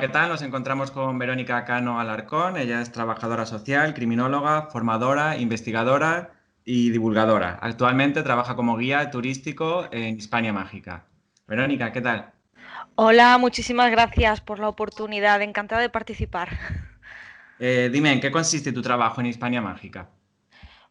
¿qué tal? Nos encontramos con Verónica Cano Alarcón. Ella es trabajadora social, criminóloga, formadora, investigadora y divulgadora. Actualmente trabaja como guía turístico en Hispania Mágica. Verónica, ¿qué tal? Hola, muchísimas gracias por la oportunidad. Encantada de participar. Dime, ¿en qué consiste tu trabajo en Hispania Mágica?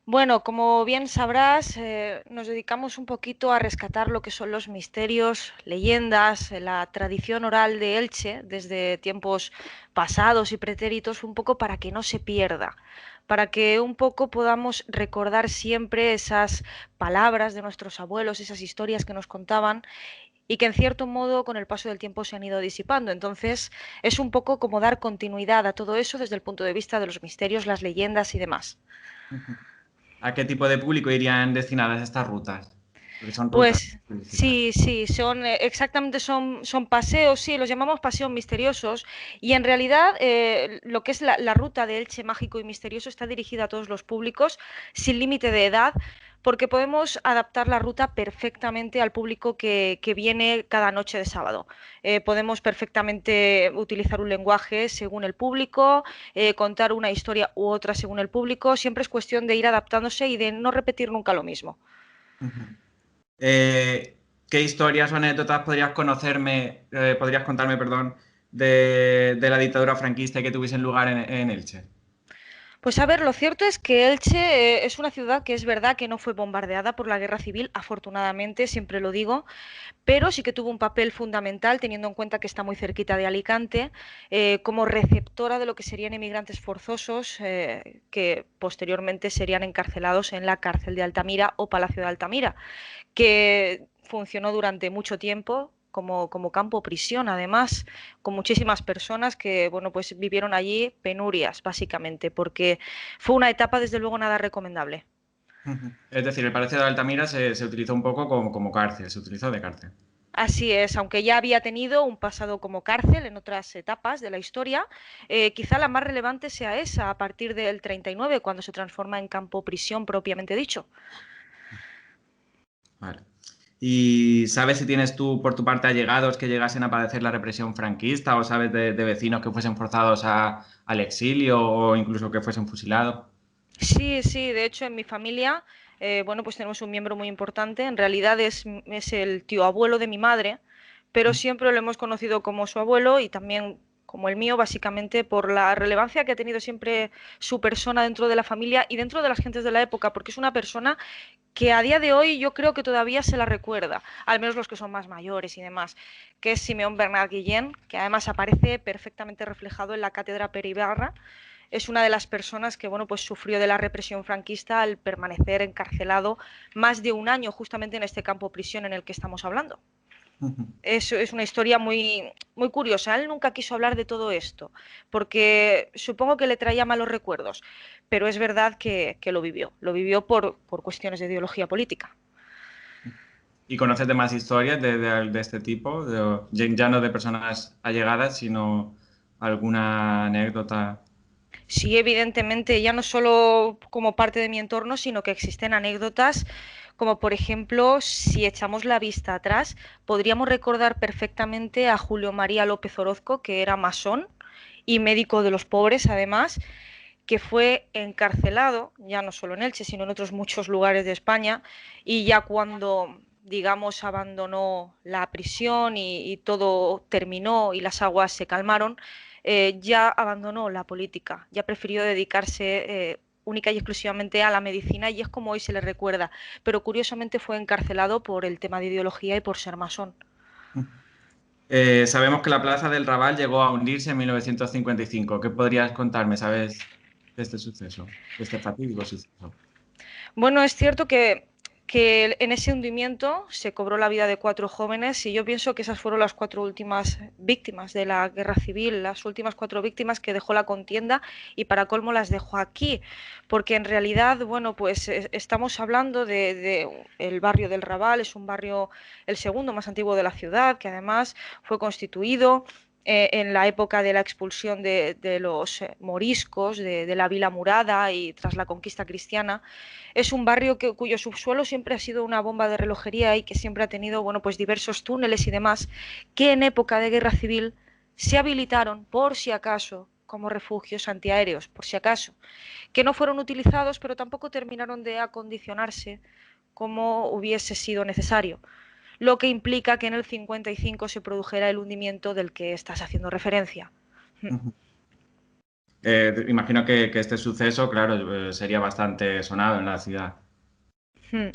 Bueno, como bien sabrás, nos dedicamos un poquito a rescatar lo que son los misterios, leyendas, la tradición oral de Elche desde tiempos pasados y pretéritos, un poco para que no se pierda, para que un poco podamos recordar siempre esas palabras de nuestros abuelos, esas historias que nos contaban y que en cierto modo con el paso del tiempo se han ido disipando. Entonces es un poco como dar continuidad a todo eso desde el punto de vista de los misterios, las leyendas y demás. ¿A qué tipo de público irían destinadas estas rutas? Porque son rutas Pues turísticas. sí, sí, son exactamente son paseos, sí, los llamamos paseos misteriosos y en realidad lo que es la ruta de Elche mágico y misterioso está dirigida a todos los públicos sin límite de edad porque podemos adaptar la ruta perfectamente al público que viene cada noche de sábado. Podemos perfectamente utilizar un lenguaje según el público, contar una historia u otra según el público, siempre es cuestión de ir adaptándose y de no repetir nunca lo mismo. ¿Qué historias o anécdotas podrías contarme, perdón, de la dictadura franquista y que tuviesen lugar en Elche? Pues a ver, lo cierto es que Elche es una ciudad que es verdad que no fue bombardeada por la guerra civil, afortunadamente, siempre lo digo, pero sí que tuvo un papel fundamental teniendo en cuenta que está muy cerquita de Alicante, como receptora de lo que serían emigrantes forzosos que posteriormente serían encarcelados en la cárcel de Altamira o Palacio de Altamira, que funcionó durante mucho tiempo como campo prisión, además, con muchísimas personas que, bueno, pues vivieron allí penurias, básicamente, porque fue una etapa, desde luego, nada recomendable. Es decir, el Palacio de Altamira se utilizó un poco como cárcel, se utilizó de cárcel. Así es, aunque ya había tenido un pasado como cárcel en otras etapas de la historia, quizá la más relevante sea esa, a partir del 39, cuando se transforma en campo prisión propiamente dicho. Vale. ¿Y sabes si tienes tú, por tu parte, allegados que llegasen a padecer la represión franquista o sabes de vecinos que fuesen forzados al exilio o incluso que fuesen fusilados? Sí, sí, de hecho en mi familia, bueno, pues tenemos un miembro muy importante, en realidad es el tío abuelo de mi madre, pero siempre lo hemos conocido como su abuelo y también como el mío, básicamente por la relevancia que ha tenido siempre su persona dentro de la familia y dentro de las gentes de la época, porque es una persona que a día de hoy yo creo que todavía se la recuerda, al menos los que son más mayores y demás, que es Simeón Bernat Guillén, que además aparece perfectamente reflejado en la cátedra Pere Ibarra. Es una de las personas que, bueno, pues sufrió de la represión franquista al permanecer encarcelado más de un año justamente en este campo prisión en el que estamos hablando. Es una historia muy, muy curiosa. Él nunca quiso hablar de todo esto, porque supongo que le traía malos recuerdos, pero es verdad que lo vivió por cuestiones de ideología política. ¿Y conoces de más historias de este tipo? Ya no de personas allegadas, sino alguna anécdota. Sí, evidentemente, ya no solo como parte de mi entorno, sino que existen anécdotas, como por ejemplo, si echamos la vista atrás, podríamos recordar perfectamente a Julio María López Orozco, que era masón y médico de los pobres, además, que fue encarcelado, ya no solo en Elche, sino en otros muchos lugares de España, y ya cuando, digamos, abandonó la prisión y todo terminó y las aguas se calmaron, ya abandonó la política, ya prefirió dedicarse única y exclusivamente a la medicina y es como hoy se le recuerda, pero curiosamente fue encarcelado por el tema de ideología y por ser masón. Sabemos que la Plaza del Raval llegó a hundirse en 1955. ¿Qué podrías contarme, sabes, de este suceso, de este fatídico suceso? Bueno, es cierto que en ese hundimiento se cobró la vida de cuatro jóvenes y yo pienso que esas fueron las cuatro últimas víctimas de la guerra civil, las últimas cuatro víctimas que dejó la contienda y para colmo las dejó aquí, porque en realidad, bueno, pues estamos hablando de el barrio del Raval, es un barrio el segundo más antiguo de la ciudad, que además fue constituido en la época de la expulsión de los moriscos de la Vila Murada y tras la conquista cristiana. Es un barrio cuyo subsuelo siempre ha sido una bomba de relojería y que siempre ha tenido, bueno, pues diversos túneles y demás, que en época de guerra civil se habilitaron por si acaso como refugios antiaéreos, por si acaso, que no fueron utilizados, pero tampoco terminaron de acondicionarse como hubiese sido necesario, lo que implica que en el 55 se produjera el hundimiento del que estás haciendo referencia. Imagino que este suceso, claro, sería bastante sonado en la ciudad.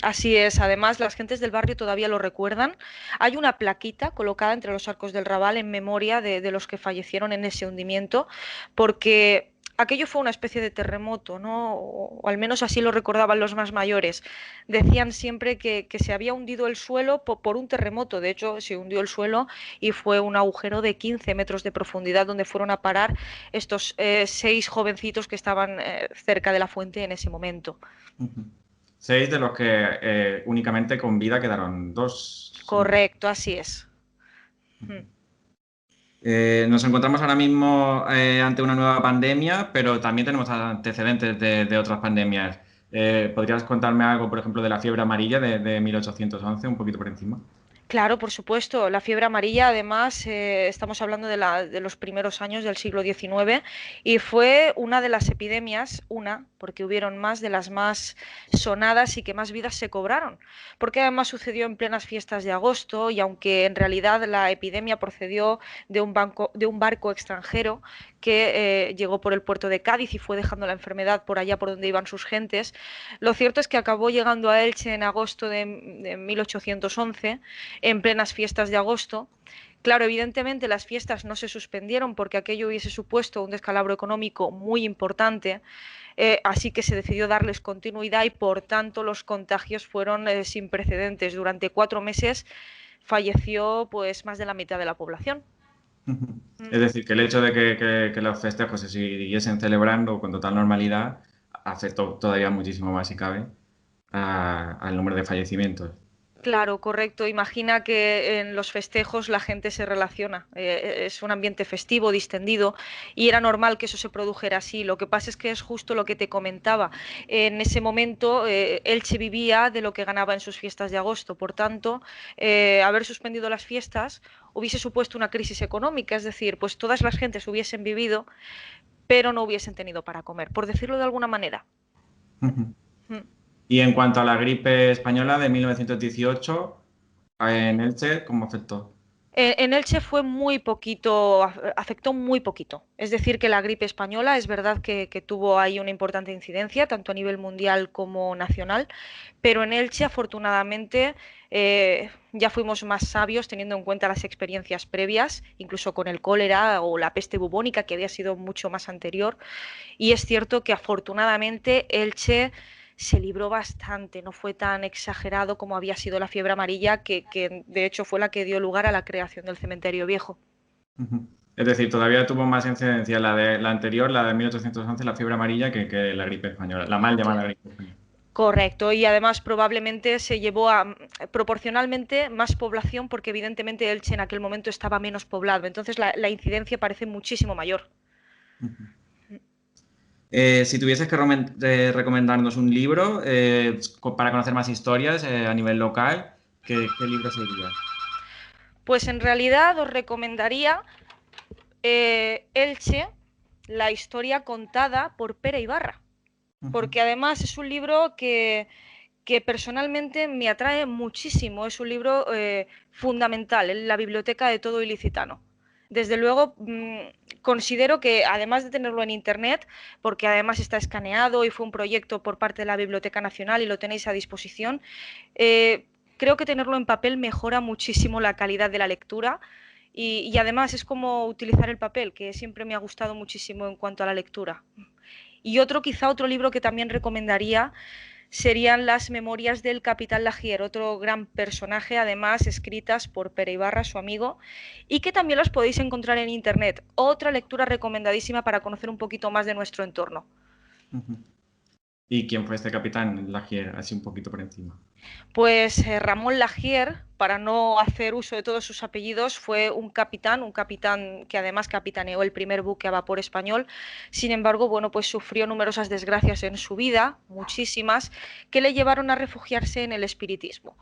Así es, además las gentes del barrio todavía lo recuerdan. Hay una plaquita colocada entre los arcos del Raval en memoria de los que fallecieron en ese hundimiento, porque aquello fue una especie de terremoto, ¿no? O al menos así lo recordaban los más mayores. Decían siempre que se había hundido el suelo por un terremoto. De hecho, se hundió el suelo y fue un agujero de 15 metros de profundidad donde fueron a parar estos 6 jovencitos que estaban cerca de la fuente en ese momento. 6 de los que únicamente con vida quedaron 2. Correcto, así es. Nos encontramos ahora mismo ante una nueva pandemia, pero también tenemos antecedentes de otras pandemias. ¿Podrías contarme algo, por ejemplo, de la fiebre amarilla de 1811, un poquito por encima? Claro, por supuesto. La fiebre amarilla, además, estamos hablando de los primeros años del siglo XIX y fue una de las epidemias, porque hubieron más de las más sonadas y que más vidas se cobraron, porque además sucedió en plenas fiestas de agosto y aunque en realidad la epidemia procedió de un barco extranjero que llegó por el puerto de Cádiz y fue dejando la enfermedad por allá por donde iban sus gentes, lo cierto es que acabó llegando a Elche en agosto de 1811 en plenas fiestas de agosto. Claro, evidentemente las fiestas no se suspendieron porque aquello hubiese supuesto un descalabro económico muy importante, así que se decidió darles continuidad y por tanto los contagios fueron sin precedentes. Durante 4 meses falleció pues más de la mitad de la población. Es decir, que el hecho de que los festejos se siguiesen celebrando con total normalidad afectó todavía muchísimo más, si cabe, al número de fallecimientos. Claro, correcto. Imagina que en los festejos la gente se relaciona. Es un ambiente festivo, distendido, y era normal que eso se produjera así. Lo que pasa es que es justo lo que te comentaba. En ese momento, Elche vivía de lo que ganaba en sus fiestas de agosto. Por tanto, haber suspendido las fiestas hubiese supuesto una crisis económica. Es decir, pues todas las gentes hubiesen vivido, pero no hubiesen tenido para comer, por decirlo de alguna manera. Mm. Y en cuanto a la gripe española de 1918, en Elche, ¿cómo afectó? En Elche fue muy poquito, afectó muy poquito. Es decir, que la gripe española es verdad que tuvo ahí una importante incidencia, tanto a nivel mundial como nacional, pero en Elche, afortunadamente, ya fuimos más sabios teniendo en cuenta las experiencias previas, incluso con el cólera o la peste bubónica, que había sido mucho más anterior. Y es cierto que afortunadamente Elche se libró bastante, no fue tan exagerado como había sido la fiebre amarilla, que de hecho fue la que dio lugar a la creación del cementerio viejo. Es decir, todavía tuvo más incidencia la anterior, la de 1811, la fiebre amarilla, que la gripe española, la mal llamada gripe española. Correcto, y además probablemente se llevó a proporcionalmente más población porque evidentemente Elche en aquel momento estaba menos poblado, entonces la incidencia parece muchísimo mayor. Si tuvieses que recomendarnos un libro para conocer más historias a nivel local, ¿qué libro sería? Pues en realidad os recomendaría Elche, la historia contada por Pere Ibarra, porque además es un libro que personalmente me atrae muchísimo, es un libro fundamental en la biblioteca de todo ilicitano. Desde luego, considero que además de tenerlo en internet, porque además está escaneado y fue un proyecto por parte de la Biblioteca Nacional y lo tenéis a disposición, creo que tenerlo en papel mejora muchísimo la calidad de la lectura y además es como utilizar el papel, que siempre me ha gustado muchísimo en cuanto a la lectura. Y quizá otro libro que también recomendaría serían las memorias del capitán Lagier, otro gran personaje, además escritas por Pere Ibarra, su amigo, y que también las podéis encontrar en internet. Otra lectura recomendadísima para conocer un poquito más de nuestro entorno. ¿Y quién fue este capitán Lagier? Así un poquito por encima. Pues Ramón Lagier, para no hacer uso de todos sus apellidos, fue un capitán que además capitaneó el primer buque a vapor español. Sin embargo, bueno, pues sufrió numerosas desgracias en su vida, muchísimas, que le llevaron a refugiarse en el espiritismo.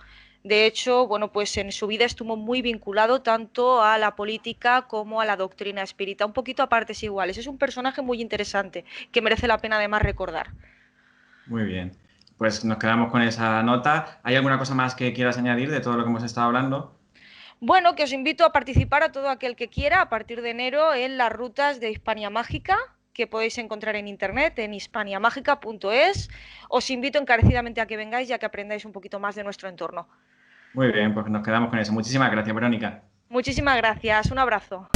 De hecho, bueno, pues en su vida estuvo muy vinculado tanto a la política como a la doctrina espírita, un poquito a partes iguales. Es un personaje muy interesante que merece la pena además recordar. Muy bien. Pues nos quedamos con esa nota. ¿Hay alguna cosa más que quieras añadir de todo lo que hemos estado hablando? Bueno, que os invito a participar a todo aquel que quiera a partir de enero en las rutas de Hispania Mágica que podéis encontrar en internet en hispaniamágica.es. Os invito encarecidamente a que vengáis ya que aprendáis un poquito más de nuestro entorno. Muy bien, pues nos quedamos con eso. Muchísimas gracias, Verónica. Muchísimas gracias, un abrazo.